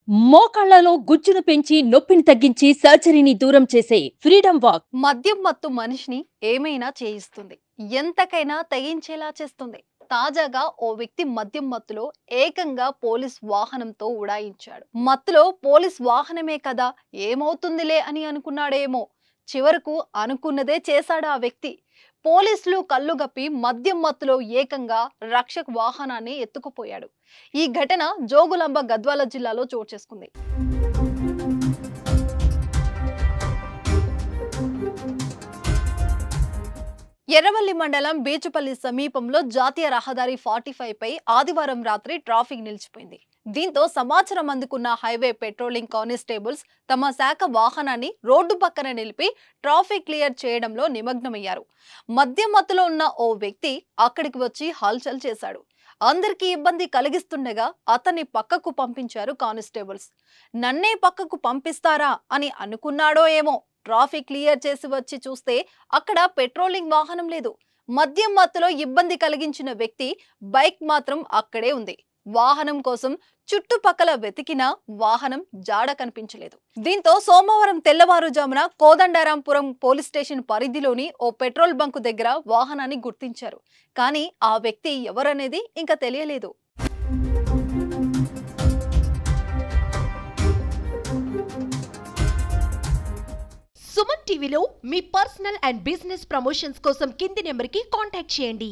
మోకాళ్లలో గుజ్జును పెంచి నొప్పిని తగ్గించి సర్జరీని దూరం చేసే ఫ్రీడమ్ వాక్. మద్యం మత్తు మనిషిని ఏమైనా చేయిస్తుంది, ఎంతకైనా తెగించేలా చేస్తుంది. తాజాగా ఓ వ్యక్తి మద్యం మత్తులో ఏకంగా పోలీస్ వాహనంతో ఉడాయించాడు. మత్తులో పోలీస్ వాహనమే కదా, ఏమవుతుందిలే అని అనుకున్నాడేమో. చివరకు అనుకున్నదే చేశాడు ఆ వ్యక్తి. పోలీసులు కళ్ళుగప్పి మద్యం మత్తులో ఏకంగా రక్షక్ వాహనాన్ని ఎత్తుకుపోయాడు. ఈ ఘటన జోగులాంబ గద్వాల జిల్లాలో చోటు చేసుకుంది. ఎర్రవల్లి మండలం బీచుపల్లి సమీపంలో జాతీయ రహదారి 45 పై ఆదివారం రాత్రి ట్రాఫిక్ నిలిచిపోయింది. దీంతో సమాచారం అందుకున్న హైవే పెట్రోలింగ్ కానిస్టేబుల్స్ తమ శాఖ వాహనాన్ని రోడ్డు పక్కన నిలిపి ట్రాఫిక్ క్లియర్ చేయడంలో నిమగ్నమయ్యారు. మద్యం మత్తులో ఉన్న ఓ వ్యక్తి అక్కడికి వచ్చి హల్చల్ చేశాడు. అందరికీ ఇబ్బంది కలిగిస్తుండగా అతన్ని పక్కకు పంపించారు కానిస్టేబుల్స్. నన్నే పక్కకు పంపిస్తారా అని అనుకున్నాడో ఏమో. ట్రాఫిక్ క్లియర్ చేసి వచ్చి చూస్తే అక్కడ పెట్రోలింగ్ వాహనం లేదు. మద్యం మత్తులో ఇబ్బంది కలిగించిన వ్యక్తి బైక్ మాత్రం అక్కడే ఉంది. వాహనం కోసం చుట్టుపక్కల వెతికినా వాహనం జాడ కనిపించలేదు. దీంతో సోమవారం తెల్లవారుజామున కోదండరాంపురం పోలీస్ స్టేషన్ పరిధిలోని ఓ పెట్రోల్ బంకు దగ్గర వాహనాన్ని గుర్తించారు. కానీ ఆ వ్యక్తి ఎవరనేది ఇంకా తెలియలేదు. సుమన్ టీవీలో మీ పర్సనల్ అండ్ బిజినెస్ ప్రమోషన్స్ కోసం కింది నెంబర్కి కాంటాక్ట్ చేయండి.